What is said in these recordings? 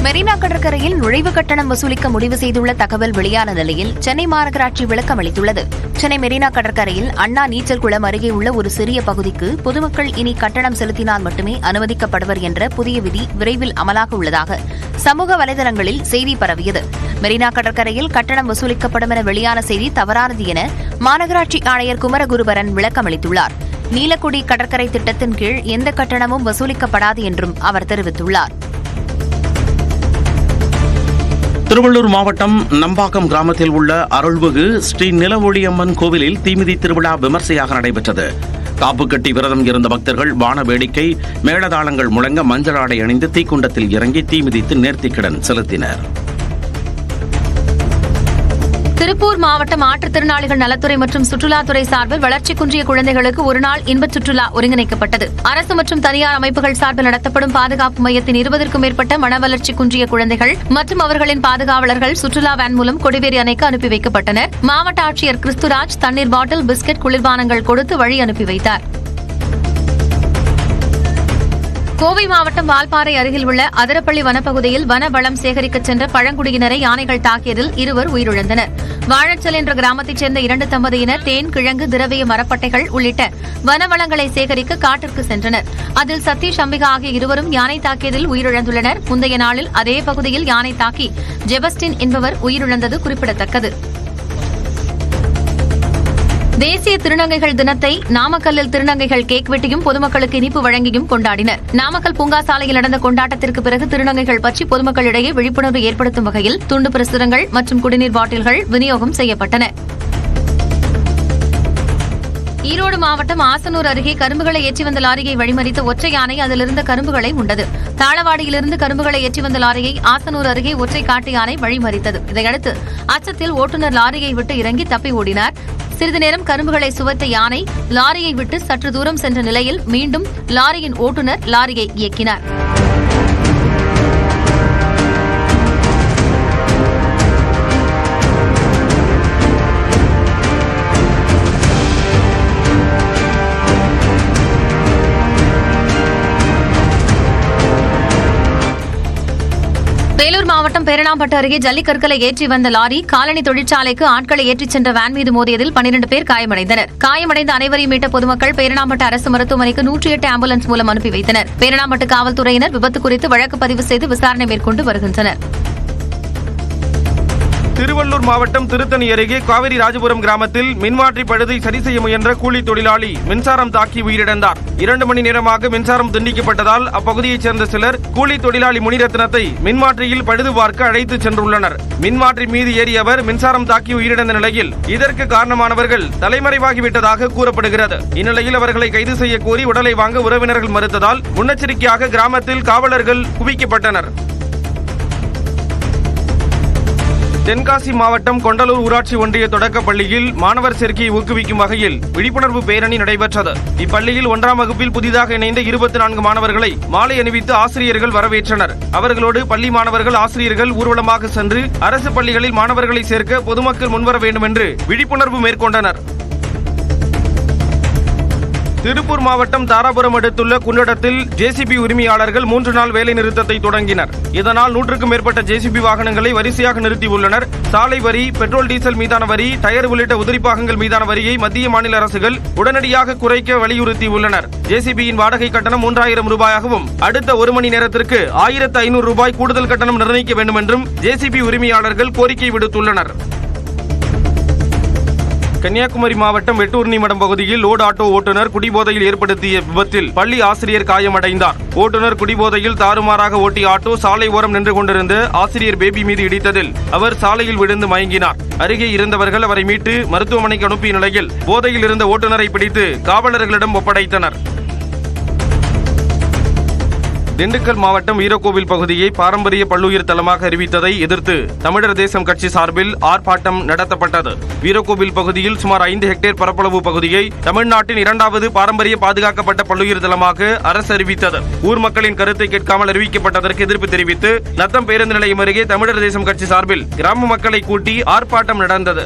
மெரினா கடற்கரையில் நுழைவு கட்டணம் வசூலிக்க முடிவு செய்துள்ள தகவல் வெளியான நிலையில் சென்னை மாநகராட்சி விளக்கம் அளித்துள்ளது. சென்னை மெரினா கடற்கரையில் அண்ணா நீச்சல் குளம் அருகே உள்ள ஒரு சிறிய பகுதிக்கு பொதுமக்கள் இனி கட்டணம் செலுத்தினால் மட்டுமே அனுமதிக்கப்படுவர் என்ற புதிய விதி விரைவில் அமலாக உள்ளதாக சமூக வலைதளங்களில் செய்தி பரவியது. மெரினா கடற்கரையில் கட்டணம் வசூலிக்கப்படும் என வெளியான செய்தி தவறானது என மாநகராட்சி ஆணையர் குமரகுருபரன் விளக்கம் அளித்துள்ளார். நீலக்குடி கடற்கரை திட்டத்தின் கீழ் எந்த கட்டணமும் வசூலிக்கப்படாது என்றும் அவர் தெரிவித்துள்ளார். திருவள்ளூர் மாவட்டம் நம்பாக்கம் கிராமத்தில் உள்ள அருள்மிகு ஸ்ரீ நிலவொளியம்மன் கோவிலில் தீமிதி திருவிழா விமர்சையாக நடைபெற்றது. காப்பு கட்டி விரதம் இருந்த பக்தர்கள் வான வேடிக்கை, மேளதாளங்கள் முழங்க மஞ்சள் ஆடை அணிந்து தீக்குண்டத்தில் இறங்கி தீமிதித்து நேர்த்திக்கடன் செலுத்தினர். திருப்பூர் மாவட்ட மாற்றுத்திறனாளிகள் நலத்துறை மற்றும் சுற்றுலாத்துறை சார்பில் வளர்ச்சி குன்றிய குழந்தைகளுக்கு ஒருநாள் இன்பச் சுற்றுலா ஒருங்கிணைக்கப்பட்டது. அரசு மற்றும் தனியார் அமைப்புகள் சார்பில் நடத்தப்படும் பாதுகாப்பு மையத்தின் 20க்கும் மேற்பட்ட மன வளர்ச்சி குன்றிய குழந்தைகள் மற்றும் அவர்களின் பாதுகாவலர்கள் சுற்றுலா வேன் மூலம் கொடிவேரி அணைக்கு அனுப்பி வைக்கப்பட்டனர். மாவட்ட ஆட்சியர் கிறிஸ்துராஜ் தண்ணீர் பாட்டில், பிஸ்கெட், குளிர்பானங்கள் கொடுத்து வழி அனுப்பி வைத்தார். கோவை மாவட்டம் வால்பாறை அருகில் உள்ள அதரப்பள்ளி வனப்பகுதியில் வன வளம் சேகரிக்க சென்ற பழங்குடியினரை யானைகள் தாக்கியதில் 2 உயிரிழந்தனர். வாழச்சல் என்ற கிராமத்தைச் சேர்ந்த 2 தம்பதியினர் தேன், கிழங்கு, திரவிய மரப்பட்டைகள் உள்ளிட்ட வனவளங்களை சேகரிக்க காட்டிற்கு சென்றனர். அதில் சதீஷ், அம்பிகா ஆகிய இருவரும் யானை தாக்கியதில் உயிரிழந்துள்ளனர். முந்தைய நாளில் அதே பகுதியில் யானை தாக்கி ஜெபஸ்டின் என்பவர் உயிரிழந்தது குறிப்பிடத்தக்கது. தேசிய திருநங்கைகள் தினத்தை நாமக்கல்லில் திருநங்கைகள் கேக் வெட்டியும் பொதுமக்களுக்கு இனிப்பு வழங்கியும் கொண்டாடினர். நாமக்கல் பூங்கா சாலையில் நடந்த கொண்டாட்டத்திற்கு பிறகு திருநங்கைகள் பற்றி பொதுமக்களிடையே விழிப்புணர்வு ஏற்படுத்தும் வகையில் துண்டு பிரசுரங்கள் மற்றும் குடிநீர் பாட்டில்கள் விநியோகம் செய்யப்பட்டன. ஈரோடு மாவட்டம் ஆசனூர் அருகே கரும்புகளை ஏற்றி வந்த லாரியை வழிமறித்த ஒற்றை யானை அதிலிருந்த கரும்புகளை உண்டது. தாளவாடியிலிருந்து கரும்புகளை ஏற்றி வந்த லாரியை ஆசனூர் அருகே ஒற்றை காட்டு யானை வழிமறித்தது. இதையடுத்து அச்சத்தில் ஓட்டுநர் லாரியை விட்டு இறங்கி தப்பி ஓடினார். சிறிது நேரம் கரும்புகளை சுவைத்த யானை லாரியை விட்டு சற்று தூரம் சென்ற நிலையில் மீண்டும் லாரியின் ஓட்டுநர் லாரியை இயக்கினார். வேலூர் மாவட்டம் பேரணாம்பட்டு அருகே ஜல்லிக்கற்களை ஏற்றி வந்த லாரி காலனி தொழிற்சாலைக்கு ஆட்களை ஏற்றிச் சென்ற வேன் மீது மோதியதில் 12 பேர் காயமடைந்தனர். காயமடைந்த அனைவரையும் மீட்ட பொதுமக்கள் பேரணாம்பட்டு அரசு மருத்துவமனைக்கு 108 ஆம்புலன்ஸ் மூலம் அனுப்பி வைத்தனர். பேரணாம்பட்டு காவல்துறையினர் விபத்து குறித்து வழக்கு பதிவு செய்து விசாரணை மேற்கொண்டு வருகின்றனர். திருவள்ளூர் மாவட்டம் திருத்தணி அருகே காவிரி ராஜபுரம் கிராமத்தில் மின்மாற்றி பழுதை சரி செய்ய முயன்ற கூலி தொழிலாளி மின்சாரம் தாக்கி உயிரிழந்தார். 2 மணி நேரமாக மின்சாரம் துண்டிக்கப்பட்டதால் அப்பகுதியைச் சேர்ந்த சிலர் கூலி தொழிலாளி முனிரத்னத்தை மின்மாற்றியில் பழுது பார்க்க அழைத்துச் சென்றுள்ளனர். மின்மாற்றி மீது ஏறியவர் மின்சாரம் தாக்கி உயிரிழந்த நிலையில் இதற்கு காரணமானவர்கள் தலைமறைவாகிவிட்டதாக கூறப்படுகிறது. இந்நிலையில் அவர்களை கைது செய்ய கோரி உடலை வாங்க உறவினர்கள் மறுத்ததால் முன்னெச்சரிக்கையாக கிராமத்தில் காவலர்கள் குவிக்கப்பட்டனர். தென்காசி மாவட்டம் கொண்டலூர் ஊராட்சி ஒன்றிய தொடக்கப் பள்ளியில் மாணவர் சேர்க்கையை ஊக்குவிக்கும் வகையில் விழிப்புணர்வு பேரணி நடைபெற்றது. இப்பள்ளியில் 1ஆம் வகுப்பில் புதிதாக இணைந்த 24 மாணவர்களை மாலை அணிவித்து ஆசிரியர்கள் வரவேற்றனர். அவர்களோடு பள்ளி மாணவர்கள், ஆசிரியர்கள் ஊர்வலமாக சென்று அரசு பள்ளிகளில் மாணவர்களை சேர்க்க பொதுமக்கள் முன்வர வேண்டும் என்று விழிப்புணர்வு மேற்கொண்டனர். திருப்பூர் மாவட்டம் தாராபுரம் அடுத்துள்ள குண்டடத்தில் ஜேசிபி உரிமையாளர்கள் 3 நாள் வேலை நிறுத்தத்தை தொடங்கினர். இதனால் 100க்கும் மேற்பட்ட ஜேசிபி வாகனங்களை வரிசையாக நிறுத்தியுள்ளனர். சாலை வரி, பெட்ரோல் டீசல் மீதான வரி, டயர் உள்ளிட்ட உதிரிப்பாகங்கள் மீதான வரியை மத்திய மாநில அரசுகள் உடனடியாக குறைக்க வலியுறுத்தியுள்ளனர். ஜேசிபியின் வாடகை கட்டணம் 3000 ரூபாயாகவும் அடுத்த 1 மணி நேரத்திற்கு 1500 ரூபாய் கூடுதல் கட்டணம் நிர்ணயிக்க வேண்டும் என்றும் ஜேசிபி உரிமையாளர்கள் கோரிக்கை விடுத்துள்ளனர். கன்னியாகுமரி மாவட்டம் வெட்டூர்னிமடம் பகுதியில் லோடு ஆட்டோ ஓட்டுநர் குடிபோதையில் ஏற்படுத்திய விபத்தில் பள்ளி ஆசிரியர் காயமடைந்தார். ஓட்டுநர் குடிபோதையில் தாறுமாறாக ஓட்டிய ஆட்டோ சாலை ஓரம் நின்று கொண்டிருந்த ஆசிரியர் பேபி மீது இடித்ததில் அவர் சாலையில் விழுந்து மயங்கினார். அருகே இருந்தவர்கள் அவரை மீட்டு மருத்துவமனைக்கு அனுப்பிய நிலையில் போதையில் இருந்த ஓட்டுநரை பிடித்து காவலர்களிடம் ஒப்படைத்தனர். திண்டுக்கல் மாவட்டம் வீரகோவில் பகுதியை பாரம்பரிய பல்லுயிர் தலமாக அறிவித்ததை எதிர்த்து தமிழர் தேசம் கட்சி சார்பில் ஆர்ப்பாட்டம் நடத்தப்பட்டது. வீரகோவில் பகுதியில் சுமார் 5 ஹெக்டேர் பரப்பளவு பகுதியை தமிழ்நாட்டின் 2வது பாரம்பரிய பாதுகாக்கப்பட்ட பல்லுயிர் தலமாக அரசு அறிவித்தது. ஊர் மக்களின் கருத்தை கேட்காமல் அறிவிக்கப்பட்டதற்கு எதிர்ப்பு தெரிவித்து நத்தம் பேருந்து நிலையம் அருகே தமிழர் தேசம் கட்சி சார்பில் கிராம மக்களை கூட்டி ஆர்ப்பாட்டம் நடந்தது.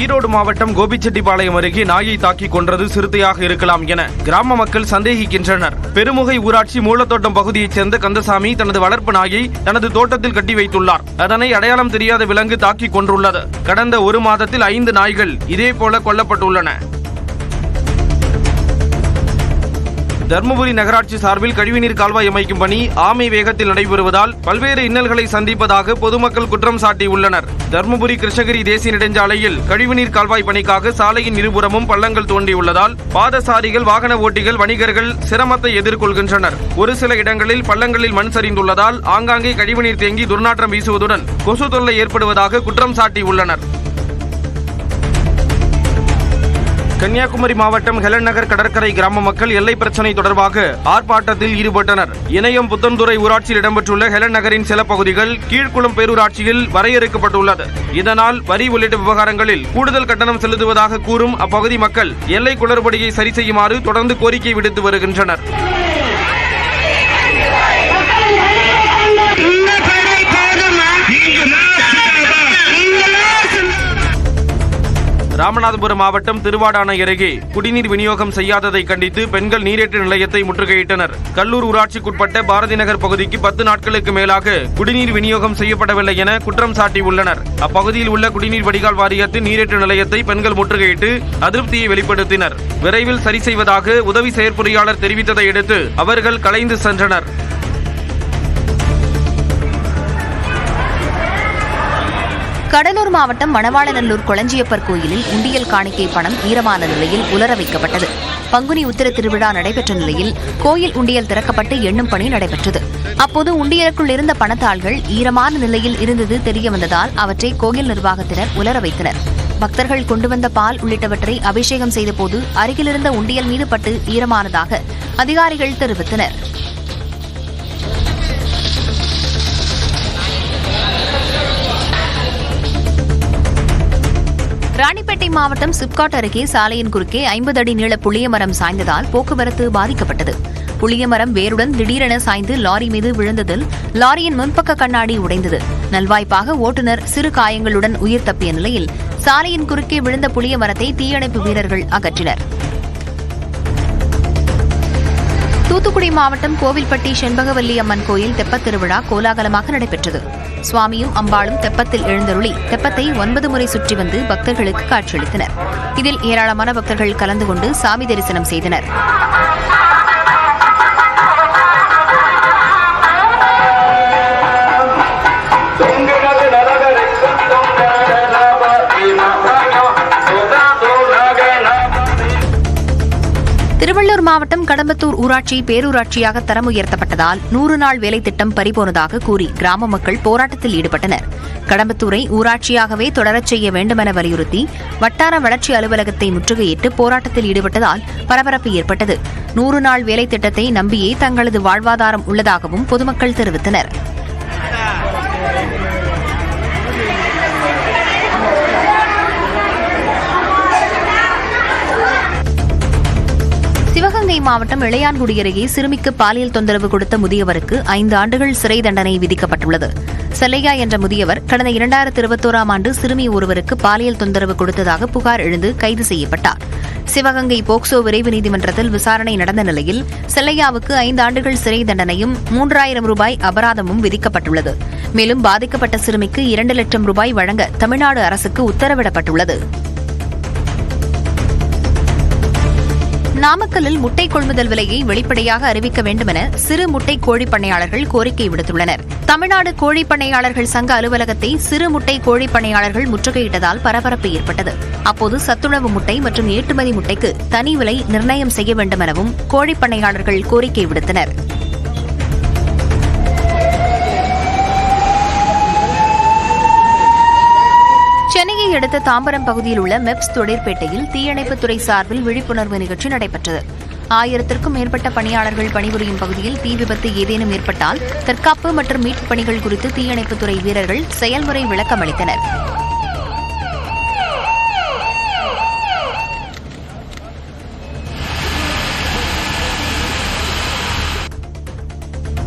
ஈரோடு மாவட்டம் கோபிச்செட்டிப்பாளையம் அருகே நாயை தாக்கி கொன்றது சிறுத்தையாக இருக்கலாம் என கிராம மக்கள் சந்தேகிக்கின்றனர். பெருமுகை ஊராட்சி மூலத்தோட்டம் பகுதியைச் சேர்ந்த கந்தசாமி தனது வளர்ப்பு நாயை தனது தோட்டத்தில் கட்டி வைத்துள்ளார். அதனை அடையாளம் தெரியாத விலங்கு தாக்கி கொன்றுள்ளது. கடந்த ஒரு மாதத்தில் 5 நாய்கள் இதேபோல கொல்லப்பட்டுள்ளன. தர்மபுரி நகராட்சி சார்பில் கழிவுநீர் கால்வாய் அமைக்கும் பணி ஆமை வேகத்தில் நடைபெறுவதால் பல்வேறு இன்னல்களை சந்திப்பதாக பொதுமக்கள் குற்றம் சாட்டியுள்ளனர். தர்மபுரி கிருஷ்ணகிரி தேசிய நெடுஞ்சாலையில் கழிவுநீர் கால்வாய் பணிக்காக சாலையின் இருபுறமும் பள்ளங்கள் தோண்டியுள்ளதால் பாதசாரிகள், வாகன ஓட்டிகள், வணிகர்கள் சிரமத்தை எதிர்கொள்கின்றனர். ஒரு சில இடங்களில் பள்ளங்களில் மண் சரிந்துள்ளதால் ஆங்காங்கே கழிவுநீர் தேங்கி துர்நாற்றம் வீசுவதுடன் கொசு தொல்லை ஏற்படுவதாக குற்றம் சாட்டியுள்ளனர். கன்னியாகுமரி மாவட்டம் ஹெலன் நகர் கடற்கரை கிராம மக்கள் எல்லை பிரச்சினை தொடர்பாக ஆர்ப்பாட்டத்தில் ஈடுபட்டனர். இணையம் புத்தன்துறை ஊராட்சியில் இடம்பெற்றுள்ள ஹெலன் நகரின் சில பகுதிகள் கீழ்குளம் பேரூராட்சியில் வரையறுக்கப்பட்டுள்ளது. இதனால் வரி உள்ளிட்ட விவகாரங்களில் கூடுதல் கட்டணம் செலுத்துவதாக கூறும் அப்பகுதி மக்கள் எல்லை குளறுபடியை சரி செய்யுமாறு தொடர்ந்து கோரிக்கை விடுத்து வருகின்றனர். ராமநாதபுரம் மாவட்டம் திருவாடானை அருகே குடிநீர் விநியோகம் செய்யாததை கண்டித்து பெண்கள் நீரேற்று நிலையத்தை முற்றுகையிட்டனர். கல்லூர் ஊராட்சிக்குட்பட்ட பாரதி நகர் பகுதிக்கு 10 நாட்களுக்கு மேலாக குடிநீர் விநியோகம் செய்யப்படவில்லை என குற்றம் சாட்டியுள்ளனர். அப்பகுதியில் உள்ள குடிநீர் வடிகால் வாரியத்தின் நீரேற்று நிலையத்தை பெண்கள் முற்றுகையிட்டு அதிருப்தியை வெளிப்படுத்தினர். விரைவில் சரி செய்வதாக உதவி செயற்பொறியாளர் தெரிவித்ததை அடுத்து அவர்கள் கலைந்து சென்றனர். கடலூர் மாவட்டம் மணவாளநல்லூர் கொளஞ்சியப்பர் கோயிலில் உண்டியல் காணிக்கை பணம் ஈரமான நிலையில் உலர வைக்கப்பட்டது. பங்குனி உத்திர திருவிழா நடைபெற்ற நிலையில் கோயில் உண்டியல் திறக்கப்பட்டு எண்ணும் பணி நடைபெற்றது. அப்போது உண்டியலுக்குள் இருந்த பணத்தாள்கள் ஈரமான நிலையில் இருந்தது தெரியவந்ததால் அவற்றை கோயில் நிர்வாகத்தினர் உலர வைத்தனர். பக்தர்கள் கொண்டு வந்த பால் உள்ளிட்டவற்றை அபிஷேகம் செய்தபோது அருகிலிருந்த உண்டியல் மீது பட்டு ஈரமானதாக அதிகாரிகள் தெரிவித்தனர். ராணிப்பேட்டை மாவட்டம் சிப்காட் அருகே சாலையின் குறுக்கே 50 அடி நீள புளியமரம் சாய்ந்ததால் போக்குவரத்து பாதிக்கப்பட்டது. புளியமரம் வேருடன் திடீரென சாய்ந்து லாரி மீது விழுந்ததில் லாரியின் முன்பக்க கண்ணாடி உடைந்தது. நல்வாய்ப்பாக ஓட்டுநர் சிறு காயங்களுடன் உயிர் தப்பிய நிலையில் சாலையின் குறுக்கே விழுந்த புளியமரத்தை தீயணைப்பு வீரர்கள் அகற்றினர். தூத்துக்குடி மாவட்டம் கோவில்பட்டி செண்பகவல்லி அம்மன் கோயில் தெப்பத் திருவிழா கோலாகலமாக நடைபெற்றது. சுவாமியும் அம்பாளும் தெப்பத்தில் எழுந்தருளி தெப்பத்தை 9 முறை சுற்றி வந்து பக்தர்களுக்கு காட்சியளித்தனர். இதில் ஏராளமான பக்தர்கள் கலந்து கொண்டு சாமி தரிசனம் செய்தனர். திருவள்ளூர் மாவட்டம் கடம்பத்தூர் ஊராட்சி பேரூராட்சியாக தரம் உயர்த்தப்பட்டதால் 100 நாள் வேலை திட்டம் பறிபோனதாக கூறி கிராம மக்கள் போராட்டத்தில் ஈடுபட்டனர். கடம்பத்தூரை ஊராட்சியாகவே தொடரச் செய்ய வேண்டுமென வலியுறுத்தி வட்டார வளர்ச்சி அலுவலகத்தை முற்றுகையிட்டு போராட்டத்தில் ஈடுபட்டதால் பரபரப்பு ஏற்பட்டது. 100 நாள் வேலை திட்டத்தை நம்பியே தங்களது வாழ்வாதாரம் உள்ளதாகவும் பொதுமக்கள் தெரிவித்தனர். சிவகங்கை மாவட்டம் இளையான்குடி அருகே சிறுமிக்கு பாலியல் தொந்தரவு கொடுத்த முதியவருக்கு 5 ஆண்டுகள் சிறை தண்டனை விதிக்கப்பட்டுள்ளது. செல்லையா என்ற முதியவர் கடந்த 2021ஆம் ஆண்டு சிறுமி ஒருவருக்கு பாலியல் தொந்தரவு கொடுத்ததாக புகார் எழுந்து கைது செய்யப்பட்டார். சிவகங்கை போக்சோ விரைவு நீதிமன்றத்தில் விசாரணை நடந்த நிலையில் செல்லையாவுக்கு 5 ஆண்டுகள் சிறை தண்டனையும் 3000 ரூபாய் அபராதமும் விதிக்கப்பட்டுள்ளது. மேலும் பாதிக்கப்பட்ட சிறுமிக்கு 2 லட்சம் ரூபாய் வழங்க தமிழ்நாடு அரசுக்கு உத்தரவிடப்பட்டுள்ளது. நாமக்கல்லில் முட்டை கொள்முதல் விலையை வெளிப்படையாக அறிவிக்க வேண்டுமென சிறு முட்டை கோழிப் பண்ணையாளர்கள் கோரிக்கை விடுத்துள்ளனர். தமிழ்நாடு கோழிப் பண்ணையாளர்கள் சங்க அலுவலகத்தை சிறு முட்டை கோழிப் பண்ணையாளர்கள் முற்றுகையிட்டதால் பரபரப்பு ஏற்பட்டது. அப்போது சத்துணவு முட்டை மற்றும் ஏற்றுமதி முட்டைக்கு தனி விலை நிர்ணயம் செய்ய வேண்டுமெனவும் கோழிப் பண்ணையாளர்கள் கோரிக்கை விடுத்தனர். சென்னையை அடுத்த தாம்பரம் பகுதியில் உள்ள மெப்ஸ் தொழிற்பேட்டையில் தீயணைப்புத்துறை சார்பில் விழிப்புணர்வு நிகழ்ச்சி நடைபெற்றது. 1000க்கும் மேற்பட்ட பணியாளர்கள் பணிபுரியும் பகுதியில் தீ விபத்து ஏதேனும் ஏற்பட்டால் தற்காப்பு மற்றும் மீட்புப் பணிகள் குறித்து தீயணைப்புத்துறை வீரர்கள் செயல்முறை விளக்கம் அளித்தனர்.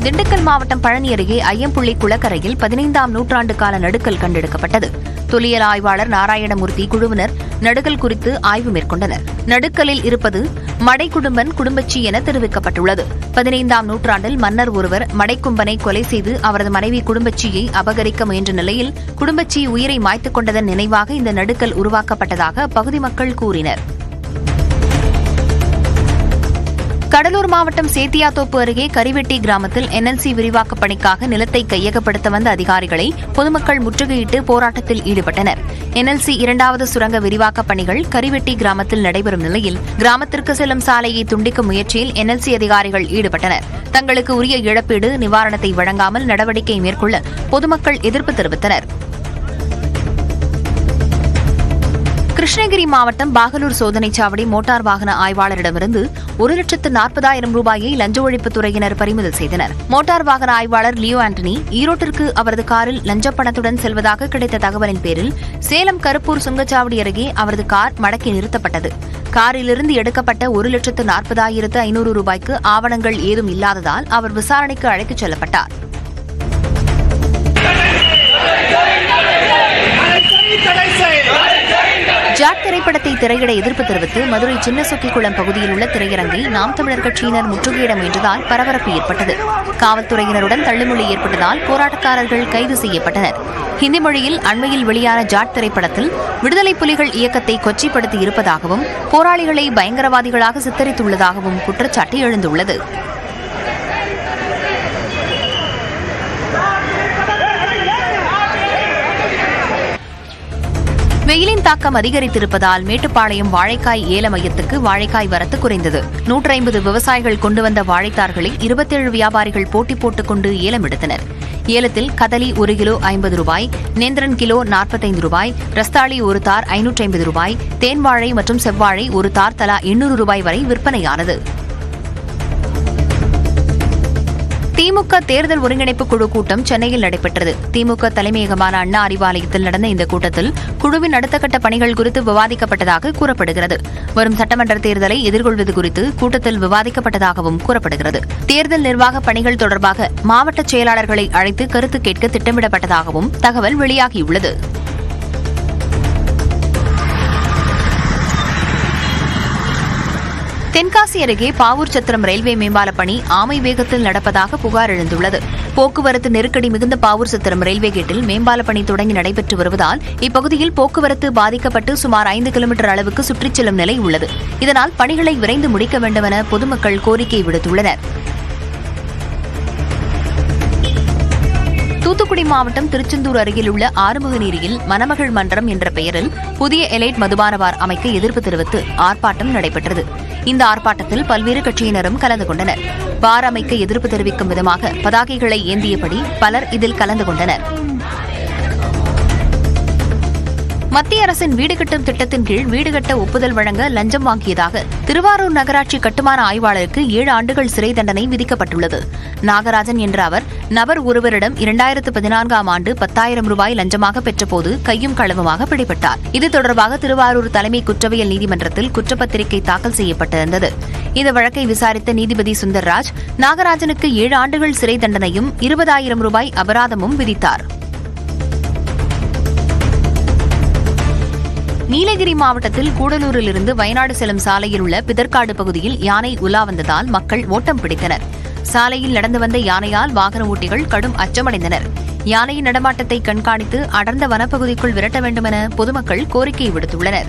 திண்டுக்கல் மாவட்டம் பழனி அருகே ஐயம்புள்ளி குளக்கரையில் 15ஆம் நூற்றாண்டு கால நடுக்கல் கண்டெடுக்கப்பட்டது. தொல்லியல் ஆய்வாளர் நாராயணமூர்த்தி குழுவினர் நடுகல் குறித்து ஆய்வு மேற்கொண்டனர். நடுக்கலில் இருப்பது மடைக்குடும்பன் குடும்பச்சி என தெரிவிக்கப்பட்டுள்ளது. 15ஆம் நூற்றாண்டில் மன்னர் ஒருவர் மடைக்கும்பனை கொலை செய்து அவரது மனைவி குடும்பச்சியை அபகரிக்க முயன்ற நிலையில் குடும்பச்சி உயிரை மாய்த்துக் கொண்டதன் நினைவாக இந்த நடுக்கல் உருவாக்கப்பட்டதாக அப்பகுதி மக்கள் கூறினர். கடலூர் மாவட்டம் சேத்தியாத்தோப்பு அருகே கரிவெட்டி கிராமத்தில் NLC விரிவாக்கப் பணிக்காக நிலத்தை கையகப்படுத்த வந்த அதிகாரிகளை பொதுமக்கள் முற்றுகையிட்டு போராட்டத்தில் ஈடுபட்டனர். NLC 2வது சுரங்க விரிவாக்கப் பணிகள் கரிவெட்டி கிராமத்தில் நடைபெறும் நிலையில் கிராமத்திற்கு செல்லும் சாலையை துண்டிக்கும் முயற்சியில் NLC அதிகாரிகள் ஈடுபட்டனர். தங்களுக்கு உரிய இழப்பீடு நிவாரணத்தை வழங்காமல் நடவடிக்கை மேற்கொள்ள பொதுமக்கள் எதிர்ப்பு தெரிவித்தனர். கிருஷ்ணகிரி மாவட்டம் பாகலூர் சோதனைச் சாவடி மோட்டார் வாகன ஆய்வாளரிடமிருந்து 1,40,000 ரூபாயை லஞ்ச ஒழிப்புத் துறையினர் பறிமுதல் செய்தனர். மோட்டார் வாகன ஆய்வாளர் லியோ ஆண்டனி ஈரோட்டிற்கு அவரது காரில் லஞ்சப் பணத்துடன் செல்வதாக கிடைத்த தகவலின் பேரில் சேலம் கருப்பூர் சுங்கச்சாவடி அருகே அவரது கார் மடக்கி நிறுத்தப்பட்டது. காரிலிருந்து எடுக்கப்பட்ட 1,40,500 ரூபாய்க்கு ஆவணங்கள் ஏதும் இல்லாததால் அவர் விசாரணைக்கு அழைத்துச் செல்லப்பட்டார். ஜாட் திரைப்படத்தை திரையிட எதிர்ப்பு தெரிவித்து மதுரை சின்னசொக்கிக்குளம் பகுதியில் உள்ள திரையரங்கை நாம் தமிழர் கட்சியினர் முற்றுகையிட முயன்றதால் பரபரப்பு ஏற்பட்டது. காவல்துறையினருடன் தள்ளுமுள்ளி ஏற்பட்டதால் போராட்டக்காரர்கள் கைது செய்யப்பட்டனர். ஹிந்தி மொழியில் அண்மையில் வெளியான ஜாட் திரைப்படத்தில் விடுதலை புலிகள் இயக்கத்தை கொச்சைப்படுத்தி இருப்பதாகவும் போராளிகளை பயங்கரவாதிகளாக சித்தரித்துள்ளதாகவும் குற்றச்சாட்டு எழுந்துள்ளது. வெயிலின் தாக்கம் அதிகரித்திருப்பதால் மேட்டுப்பாளையம் வாழைக்காய் ஏல மையத்துக்கு வாழைக்காய் வரத்து குறைந்தது. 150 விவசாயிகள் கொண்டு வந்த வாழைத்தார்களை 27 வியாபாரிகள் போட்டி போட்டுக் கொண்டு ஏலம் எடுத்தனர். ஏலத்தில் கதலி 1 கிலோ 50 ரூபாய், நேந்திரன் கிலோ 45 ரூபாய், ரஸ்தாளி ஒரு தார் 550 ரூபாய், தேன்வாழை மற்றும் செவ்வாழை ஒரு தார் தலா 800 ரூபாய் வரை விற்பனையானது. திமுக தேர்தல் ஒருங்கிணைப்பு குழு கூட்டம் சென்னையில் நடைபெற்றது. திமுக தலைமையகமான அண்ணா அறிவாலயத்தில் நடந்த இந்த கூட்டத்தில் குழுவின் அடுத்த கட்ட பணிகள் குறித்து விவாதிக்கப்பட்டதாக கூறப்படுகிறது. வரும் சட்டமன்ற தேர்தலை எதிர்கொள்வது குறித்து கூட்டத்தில் விவாதிக்கப்பட்டதாகவும் கூறப்படுகிறது. தேர்தல் நிர்வாக பணிகள் தொடர்பாக மாவட்ட செயலாளர்களை அழைத்து கருத்து கேட்க திட்டமிடப்பட்டதாகவும் தகவல் வெளியாகியுள்ளது. தென்காசி அருகே பாவூர் சத்திரம் ரயில்வே மேம்பால பணி ஆமை வேகத்தில் நடப்பதாக புகார் எழுந்துள்ளது. போக்குவரத்து நெருக்கடி மிகுந்த பாவூர் சத்திரம் ரயில்வே கேட்டில் மேம்பால பணி தொடங்கி நடைபெற்று வருவதால் இப்பகுதியில் போக்குவரத்து பாதிக்கப்பட்டு சுமார் 5 கிலோமீட்டர் அளவுக்கு சுற்றிச் செல்லும் நிலை உள்ளது. இதனால் பணிகளை விரைந்து முடிக்க வேண்டும் என பொதுமக்கள் கோரிக்கை விடுத்துள்ளனர். தூத்துக்குடி மாவட்டம் திருச்செந்தூர் அருகில் உள்ள ஆறுமுகநேரியில் மணமகள் மன்றம் என்ற பெயரில் புதிய எலைட் மதுபான பார் அமைக்க எதிர்ப்பு தெரிவித்து ஆர்ப்பாட்டம் நடைபெற்றது. இந்த ஆர்ப்பாட்டத்தில் பல்வேறு கட்சியினரும் கலந்து கொண்டனர். பார் அமைக்க எதிர்ப்பு தெரிவிக்கும் விதமாக பதாகைகளை ஏந்தியபடி பலர் இதில் கலந்து கொண்டனர். மத்திய அரசின் வீடு கட்டும் திட்டத்தின் கீழ் வீடு கட்ட ஒப்புதல் வழங்க லஞ்சம் வாங்கியதாக திருவாரூர் நகராட்சி கட்டுமான ஆய்வாளருக்கு 7 ஆண்டுகள் சிறை தண்டனை விதிக்கப்பட்டுள்ளது. நாகராஜன் என்ற அவர் நபர் ஒருவரிடம் 2014ஆம் ஆண்டு 10,000 ரூபாய் லஞ்சமாக பெற்றபோது கையும் களவுமாக பிடிபட்டார். இது தொடர்பாக திருவாரூர் தலைமை குற்றவியல் நீதிமன்றத்தில் குற்றப்பத்திரிகை தாக்கல் செய்யப்பட்டிருந்தது. இந்த வழக்கை விசாரித்த நீதிபதி சுந்தர்ராஜ் நாகராஜனுக்கு 7 ஆண்டுகள் சிறை தண்டனையும் 20,000 ரூபாய் அபராதமும் விதித்தார். நீலகிரி மாவட்டத்தில் கூடலூரிலிருந்து வயநாடு செல்லும் சாலையில் உள்ள பிதற்காடு பகுதியில் யானை உலா வந்ததால் மக்கள் ஓட்டம் பிடித்தனர். சாலையில் நடந்து வந்த யானையால் வாகன ஓட்டிகள் கடும் அச்சமடைந்தனர். யானையின் நடமாட்டத்தை கண்காணித்து அடர்ந்த வனப்பகுதிக்குள் விரட்ட வேண்டும் என பொதுமக்கள் கோரிக்கை விடுத்துள்ளனர்.